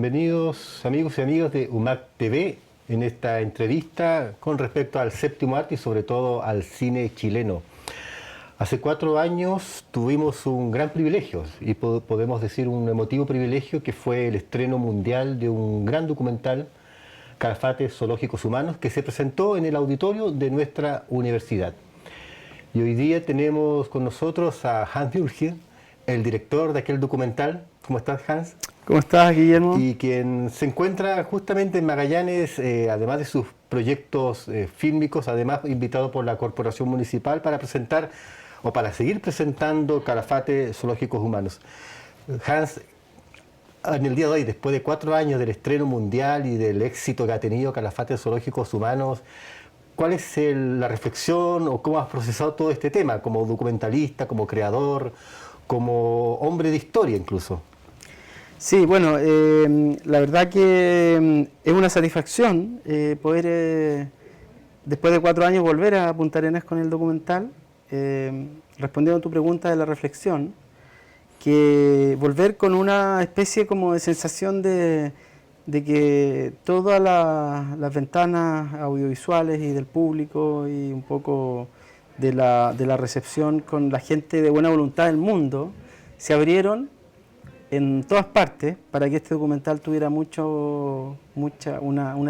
Bienvenidos amigos y amigas de UMAC TV en esta entrevista con respecto al séptimo arte y sobre todo al cine chileno. Hace 4 años tuvimos un gran privilegio y podemos decir un emotivo privilegio, que fue el estreno mundial de un gran documental, Calafates Zoológicos Humanos, que se presentó en el auditorio de nuestra universidad. Y hoy día tenemos con nosotros a Hans Bürgi, el director de aquel documental. ¿Cómo estás, Hans? ¿Cómo estás, Guillermo? Y quien se encuentra justamente en Magallanes, además de sus proyectos fílmicos, además invitado por la Corporación Municipal para presentar o para seguir presentando Calafates Zoológicos Humanos. Hans, en el día de hoy, después de 4 años del estreno mundial y del éxito que ha tenido Calafates Zoológicos Humanos, ¿cuál es la reflexión o cómo has procesado todo este tema como documentalista, como creador, como hombre de historia incluso? Sí, bueno, la verdad que es una satisfacción poder, después de 4 años, volver a Punta Arenas con el documental. Respondiendo a tu pregunta de la reflexión, que volver con una especie como de sensación de que todas las ventanas audiovisuales y del público y un poco de la recepción con la gente de buena voluntad del mundo se abrieron en todas partes para que este documental tuviera una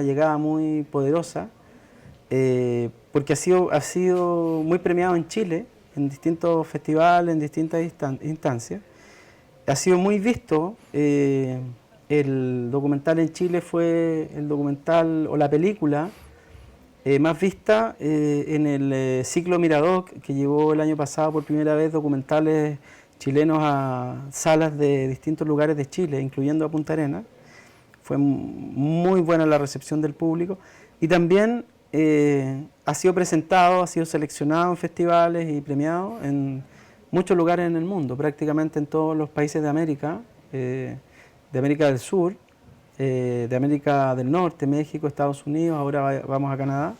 llegada muy poderosa, porque ha sido muy premiado en Chile, en distintos festivales, en distintas instancias. Ha sido muy visto. El documental en Chile fue el documental o la película más vista en el ciclo Miradoc, que llevó el año pasado por primera vez documentales chilenos a salas de distintos lugares de Chile, incluyendo a Punta Arenas. Fue muy buena la recepción del público y también ha sido presentado, ha sido seleccionado en festivales y premiado en muchos lugares en el mundo, prácticamente en todos los países de América del Sur, de América del Norte, México, Estados Unidos, ahora vamos a Canadá,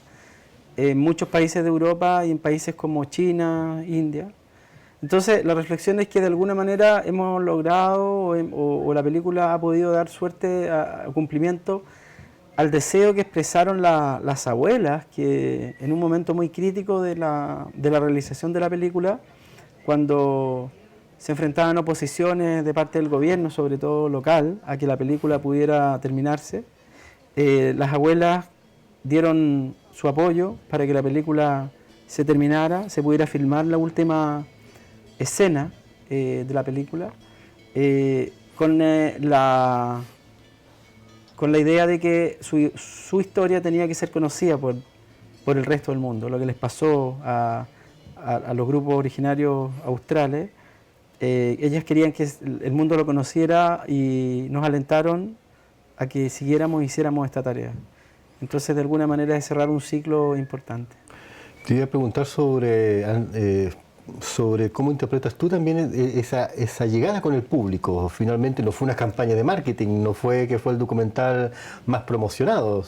en muchos países de Europa y en países como China, India. Entonces, la reflexión es que de alguna manera hemos logrado o la película ha podido dar suerte a cumplimiento al deseo que expresaron las abuelas, que en un momento muy crítico de la realización de la película, cuando se enfrentaban oposiciones de parte del gobierno, sobre todo local, a que la película pudiera terminarse, las abuelas dieron su apoyo para que la película se terminara, se pudiera filmar la última escena de la película, con la idea de que su historia tenía que ser conocida por el resto del mundo, lo que les pasó a los grupos originarios australes. Ellas querían que el mundo lo conociera y nos alentaron a que siguiéramos y hiciéramos esta tarea. Entonces, de alguna manera, es cerrar un ciclo importante. Te iba a preguntar sobre cómo interpretas tú también esa llegada con el público. Finalmente no fue una campaña de marketing, no fue que fue el documental más promocionado.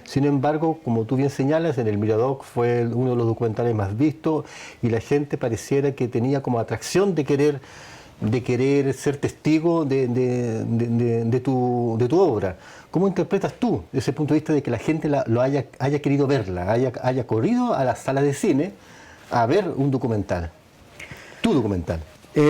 Sin embargo, como tú bien señalas, en el Miradoc fue uno de los documentales más vistos y la gente pareciera que tenía como atracción de querer ser testigo de tu obra. ¿Cómo interpretas tú desde ese punto de vista de que la gente haya querido verla, haya corrido a las salas de cine a ver un documental, tu documental?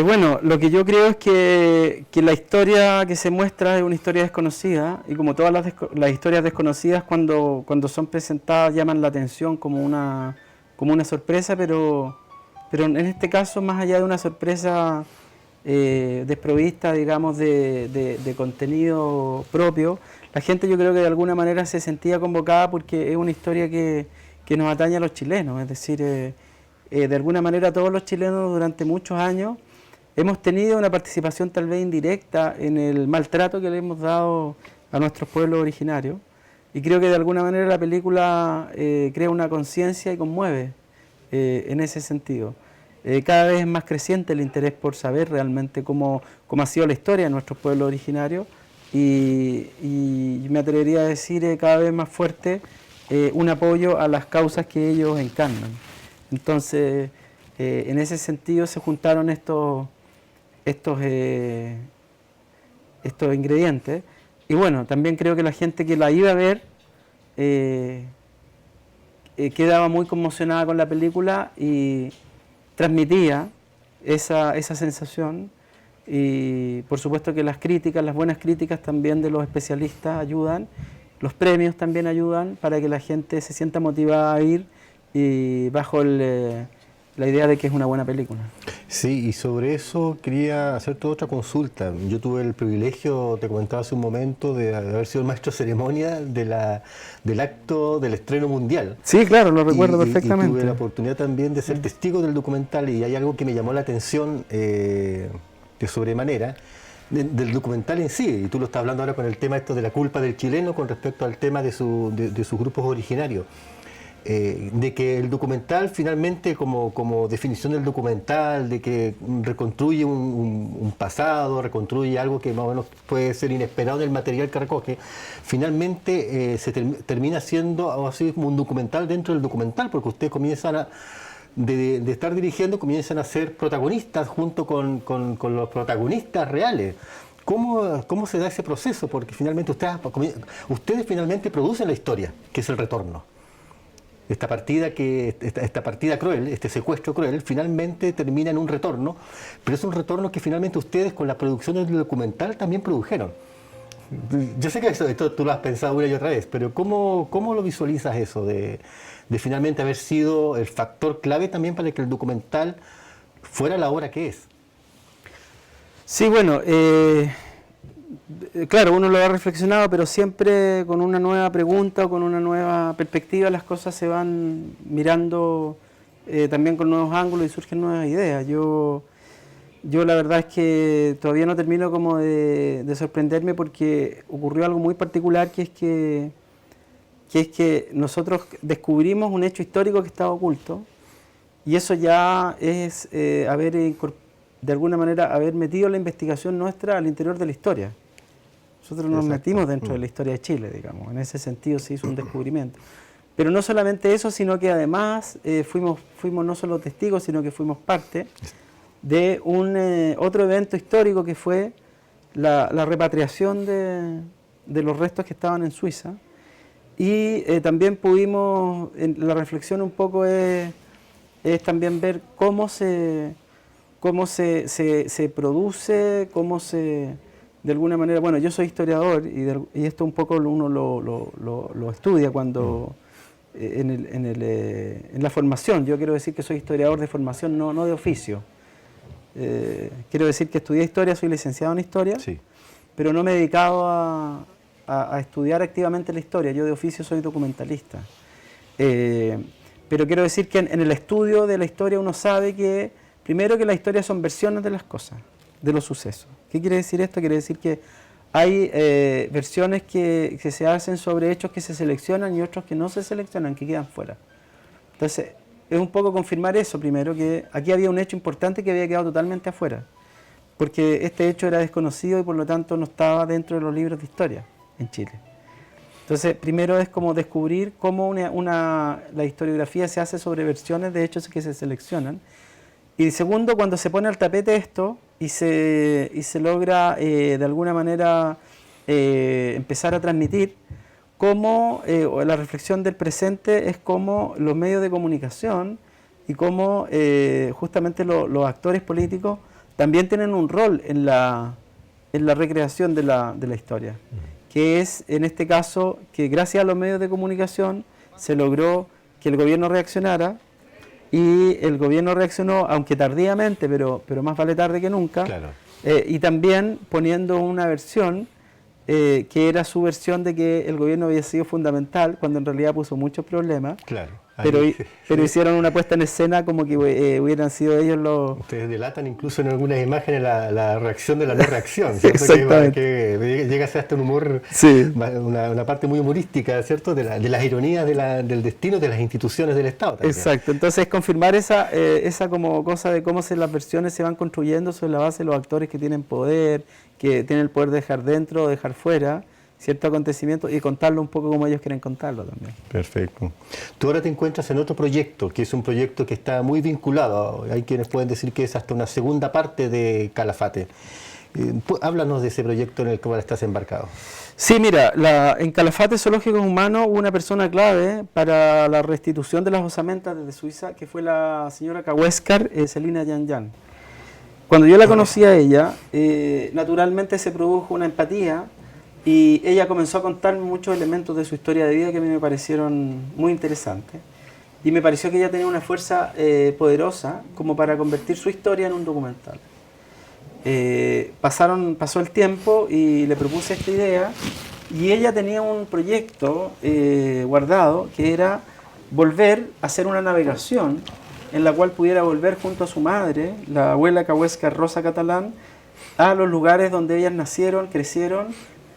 Bueno, lo que yo creo es que la historia que se muestra es una historia desconocida, y como todas las historias desconocidas, cuando son presentadas llaman la atención como una sorpresa, pero en este caso, más allá de una sorpresa desprovista, digamos, de contenido propio, la gente, yo creo que de alguna manera se sentía convocada porque es una historia que nos atañe a los chilenos. Es decir, de alguna manera todos los chilenos durante muchos años hemos tenido una participación tal vez indirecta en el maltrato que le hemos dado a nuestros pueblos originarios, y creo que de alguna manera la película crea una conciencia y conmueve en ese sentido. Cada vez es más creciente el interés por saber realmente cómo ha sido la historia de nuestros pueblos originarios, y me atrevería a decir cada vez más fuerte un apoyo a las causas que ellos encarnan. Entonces, en ese sentido se juntaron estos ingredientes Y bueno, también creo que la gente que la iba a ver quedaba muy conmocionada con la película y transmitía esa sensación. Y por supuesto que las críticas, las buenas críticas también de los especialistas ayudan, los premios también ayudan para que la gente se sienta motivada a ir y bajo la idea de que es una buena película. Sí, y sobre eso quería hacerte otra consulta. Yo tuve el privilegio, te comentaba hace un momento, de haber sido el maestro de ceremonia del acto del estreno mundial. Sí, claro, lo recuerdo perfectamente. Y tuve la oportunidad también de ser testigo del documental, y hay algo que me llamó la atención de sobremanera, del documental en sí, y tú lo estás hablando ahora con el tema esto de la culpa del chileno con respecto al tema de sus grupos originarios. De que el documental finalmente, como definición del documental, de que reconstruye un pasado, reconstruye algo que más o menos puede ser inesperado en el material que recoge, finalmente termina siendo así como un documental dentro del documental, porque ustedes comienzan de estar dirigiendo, comienzan a ser protagonistas junto con los protagonistas reales. ¿Cómo se da ese proceso? Porque finalmente ustedes finalmente producen la historia, que es el retorno. Esta partida cruel, este secuestro cruel, finalmente termina en un retorno, pero es un retorno que finalmente ustedes con la producción del documental también produjeron. Yo sé que esto tú lo has pensado una y otra vez, pero ¿cómo lo visualizas eso de finalmente haber sido el factor clave también para que el documental fuera la obra que es? Sí, bueno, claro, uno lo ha reflexionado, pero siempre con una nueva pregunta o con una nueva perspectiva las cosas se van mirando también con nuevos ángulos y surgen nuevas ideas. Yo la verdad es que todavía no termino como de sorprenderme, porque ocurrió algo muy particular, que es que nosotros descubrimos un hecho histórico que estaba oculto, y eso ya es de alguna manera haber metido la investigación nuestra al interior de la historia. Nosotros nos metimos dentro de la historia de Chile, digamos. En ese sentido se hizo un descubrimiento. Pero no solamente eso, sino que además fuimos no solo testigos, sino que fuimos parte de otro evento histórico, que fue la repatriación de los restos que estaban en Suiza. Y también pudimos, la reflexión un poco es también ver cómo se produce, de alguna manera, bueno, yo soy historiador y esto un poco uno lo estudia cuando en la formación. Yo quiero decir que soy historiador de formación, no de oficio. Quiero decir que estudié historia, soy licenciado en historia, sí, pero no me he dedicado a estudiar activamente la historia. Yo de oficio soy documentalista. Pero quiero decir que en el estudio de la historia uno sabe que, primero, que las historias son versiones de las cosas, de los sucesos. ¿Qué quiere decir esto? Quiere decir que hay versiones que se hacen sobre hechos que se seleccionan y otros que no se seleccionan, que quedan fuera. Entonces, es un poco confirmar eso primero, que aquí había un hecho importante que había quedado totalmente afuera, porque este hecho era desconocido y por lo tanto no estaba dentro de los libros de historia en Chile. Entonces, primero es como descubrir cómo la historiografía se hace sobre versiones de hechos que se seleccionan. Y segundo, cuando se pone al tapete esto y se logra de alguna manera empezar a transmitir, cómo la reflexión del presente es cómo los medios de comunicación y cómo justamente los actores políticos también tienen un rol en la recreación de la historia, que es en este caso que gracias a los medios de comunicación se logró que el gobierno reaccionara. Y el gobierno reaccionó, aunque tardíamente, pero más vale tarde que nunca, claro. Y también poniendo una versión que era su versión de que el gobierno había sido fundamental, cuando en realidad puso muchos problemas. Claro. Pero hicieron una puesta en escena como que hubieran sido ellos los... Ustedes delatan incluso en algunas imágenes la reacción de la no reacción, ¿cierto? Exactamente. Que llega a ser hasta un humor, sí, una parte muy humorística, ¿cierto? De las ironías del destino de las instituciones del Estado también. Exacto, entonces confirmar esa como cosa de cómo las versiones se van construyendo sobre la base de los actores que tienen poder, que tienen el poder de dejar dentro o dejar fuera cierto acontecimiento, y contarlo un poco como ellos quieren contarlo también. Perfecto. Tú ahora te encuentras en otro proyecto, que es un proyecto que está muy vinculado, hay quienes pueden decir que es hasta una segunda parte de Calafate, Háblanos de ese proyecto en el cual estás embarcado. Sí, mira, en Calafate Zoológicos Humanos hubo una persona clave para la restitución de las osamentas desde Suiza, que fue la señora Kaweskar Celina Yan Yan. Cuando yo la conocí a ella, naturalmente se produjo una empatía y ella comenzó a contarme muchos elementos de su historia de vida que a mí me parecieron muy interesantes. Y me pareció que ella tenía una fuerza poderosa como para convertir su historia en un documental. Pasó el tiempo y le propuse esta idea y ella tenía un proyecto guardado que era volver a hacer una navegación en la cual pudiera volver junto a su madre, la abuela Kaweskar Rosa Catalán, a los lugares donde ellas nacieron, crecieron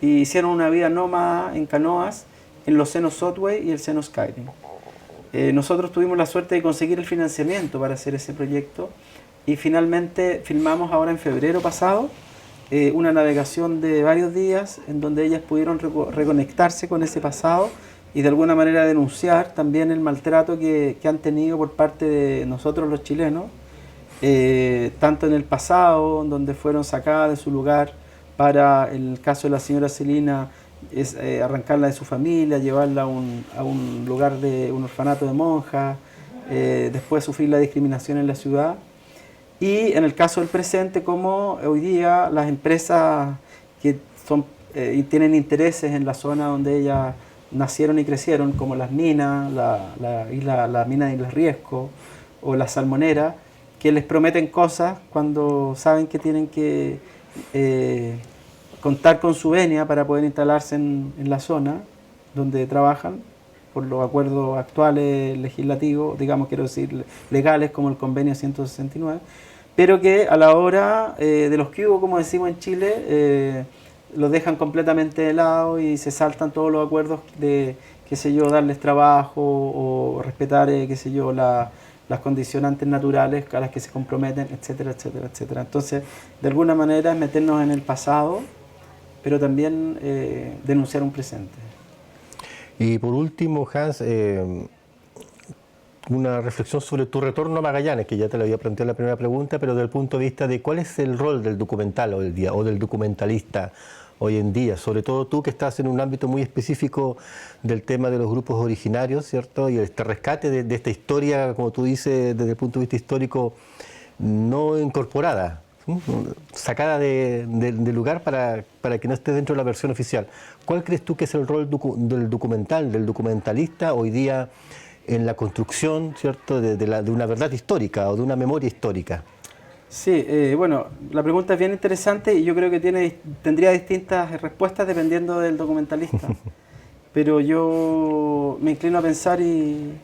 y hicieron una vida nómada en canoas en los senos Otway y el seno Skyrim. Nosotros tuvimos la suerte de conseguir el financiamiento para hacer ese proyecto y finalmente filmamos ahora en febrero pasado una navegación de varios días en donde ellas pudieron reconectarse con ese pasado y de alguna manera denunciar también el maltrato que han tenido por parte de nosotros los chilenos, tanto en el pasado, donde fueron sacadas de su lugar para, en el caso de la señora Celina, arrancarla de su familia, llevarla a un lugar de un orfanato de monjas, después sufrir la discriminación en la ciudad. Y en el caso del presente, como hoy día las empresas que tienen intereses en la zona donde ellas nacieron y crecieron, como las minas, la mina de Islas Riesco o la salmonera, que les prometen cosas cuando saben que tienen que contar con su venia para poder instalarse en la zona donde trabajan, por los acuerdos actuales legislativos, digamos, quiero decir, legales, como el convenio 169, pero que a la hora de los que hubo, como decimos en Chile, los dejan completamente de lado y se saltan todos los acuerdos de, qué sé yo, darles trabajo o respetar, qué sé yo, las condicionantes naturales a las que se comprometen, etcétera, etcétera, etcétera. Entonces, de alguna manera es meternos en el pasado, pero también denunciar un presente. Y por último, Hans, una reflexión sobre tu retorno a Magallanes, que ya te lo había planteado en la primera pregunta, pero desde el punto de vista de cuál es el rol del documental hoy día, o del documentalista hoy en día, sobre todo tú que estás en un ámbito muy específico del tema de los grupos originarios, ¿cierto? Y este rescate de esta historia, como tú dices, desde el punto de vista histórico, no incorporada, sacada del lugar para que no esté dentro de la versión oficial. ¿Cuál crees tú que es el rol del documental, del documentalista hoy día en la construcción, ¿cierto?, de una verdad histórica o de una memoria histórica? Sí, bueno, la pregunta es bien interesante y yo creo que tendría distintas respuestas dependiendo del documentalista. Pero yo me inclino a pensar y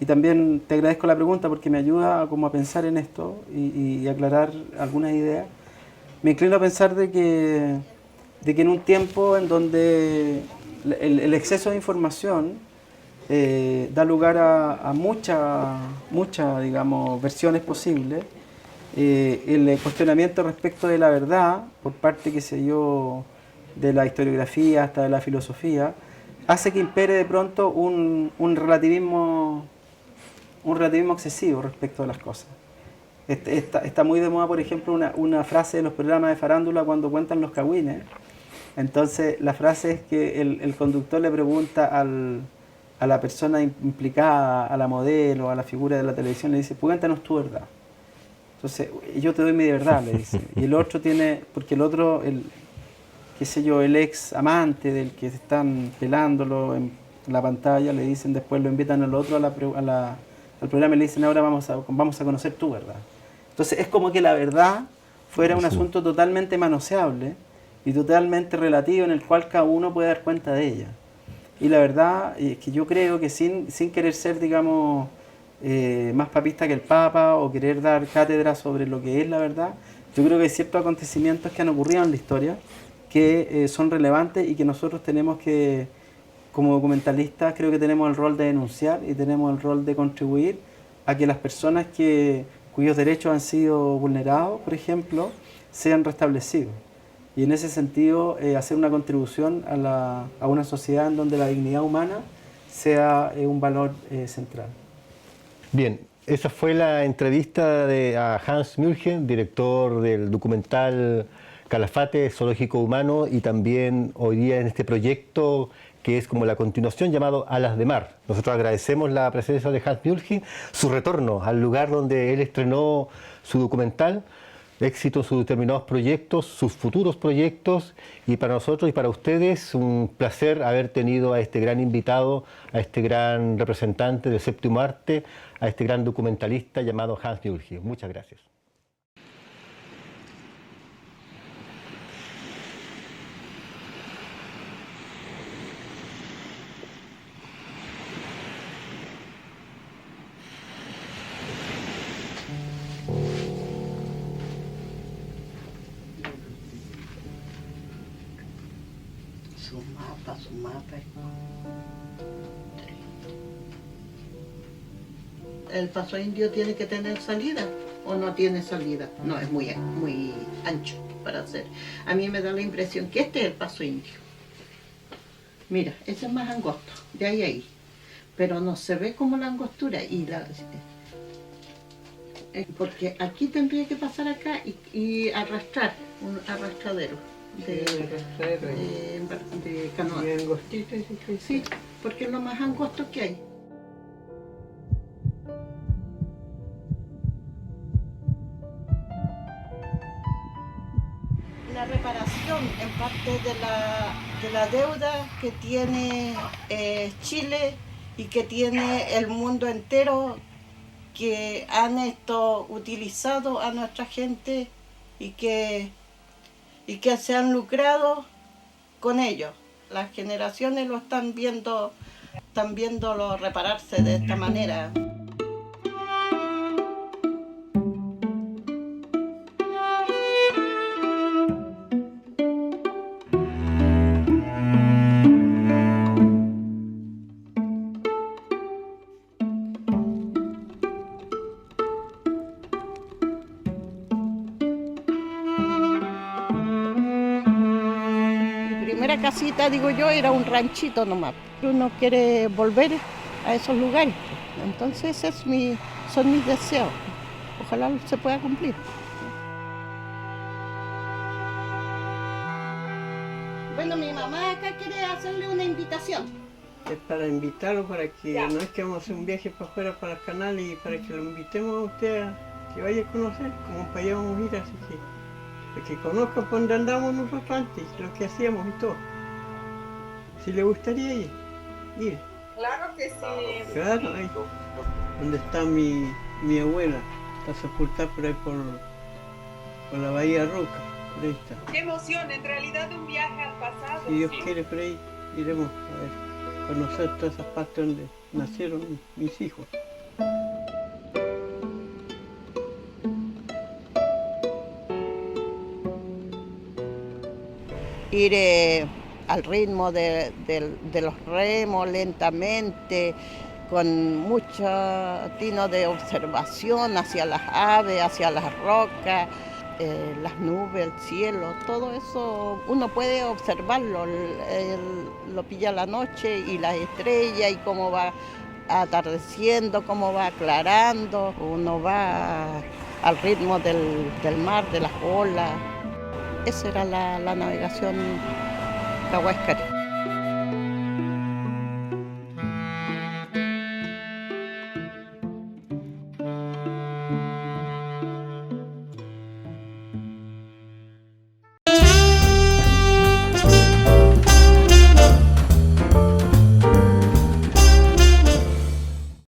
también te agradezco la pregunta porque me ayuda como a pensar en esto y aclarar algunas ideas. Me inclino a pensar de que en un tiempo en donde el exceso de información da lugar a muchas, digamos, versiones posibles, el cuestionamiento respecto de la verdad por parte, qué sé yo, de la historiografía hasta de la filosofía, hace que impere de pronto un relativismo excesivo respecto a las cosas. Está muy de moda, por ejemplo, una frase de los programas de farándula cuando cuentan los cagüines. Entonces, la frase es que el conductor le pregunta a la persona implicada, a la modelo, a la figura de la televisión, le dice, cuéntanos tu verdad. Entonces, yo te doy mi verdad, le dice. Y el otro porque el otro, qué sé yo, el ex amante del que están pelándolo en la pantalla, le dicen, después lo invitan al otro al programa y le dicen, ahora vamos a conocer tu verdad. Entonces, es como que la verdad fuera un asunto totalmente manoseable y totalmente relativo en el cual cada uno puede dar cuenta de ella. Y la verdad es que yo creo que sin querer ser, digamos, más papista que el Papa o querer dar cátedra sobre lo que es la verdad, yo creo que hay ciertos acontecimientos que han ocurrido en la historia que son relevantes y que nosotros tenemos que, como documentalistas, creo que tenemos el rol de denunciar y tenemos el rol de contribuir a que las personas cuyos derechos han sido vulnerados, por ejemplo, sean restablecidos. Y en ese sentido, hacer una contribución a una sociedad en donde la dignidad humana sea un valor central. Bien, Esa fue la entrevista a Hans Mühlgen, director del documental Calafate, Zoológico Humano, y también hoy día en este proyecto que es como la continuación llamado Alas de Mar. Nosotros agradecemos la presencia de Hans Mühlgen, su retorno al lugar donde él estrenó su documental, éxito en sus determinados proyectos, sus futuros proyectos, y para nosotros y para ustedes un placer haber tenido a este gran invitado, a este gran representante del séptimo arte, a este gran documentalista llamado Hans Mühlgen. Muchas gracias. Su mapa. ¿El paso indio tiene que tener salida o no tiene salida? No, es muy ancho para hacer. A mí me da la impresión que este es el paso indio. Mira, ese es más angosto, de ahí a ahí. Pero no se ve como la angostura porque aquí tendría que pasar acá y arrastrar, un arrastradero de canoa. Y angostito, Sí, porque es lo más angosto que hay. La reparación en parte de la deuda que tiene Chile y que tiene el mundo entero, que han utilizado a nuestra gente y que se han lucrado con ellos. Las generaciones lo están viéndolo repararse de esta manera. Mi primera casita, digo yo, era un ranchito nomás. Uno quiere volver a esos lugares, entonces son mis deseos. Ojalá se pueda cumplir. Bueno, mi mamá acá quiere hacerle una invitación. Es para invitarlo, para que no es que vamos a hacer un viaje para afuera, para el canal, y para que lo invitemos a usted a que vaya a conocer, como para allá vamos a ir, así que conozca por donde andamos nosotros antes, lo que hacíamos y todo. Si le gustaría ir. Claro que sí. Claro, ahí donde está mi abuela, está sepultada por ahí por la Bahía Roca, por ahí está. Qué emoción, en realidad un viaje al pasado. Si Dios ¿sí? quiere, por ahí iremos a conocer todas esas partes donde nacieron mis hijos. Ir al ritmo de los remos lentamente, con mucho tino de observación hacia las aves, hacia las rocas, las nubes, el cielo, todo eso uno puede observarlo, lo pilla la noche y las estrellas y cómo va atardeciendo, cómo va aclarando, uno va al ritmo del mar, de las olas. Esa era la navegación Cahuéscar.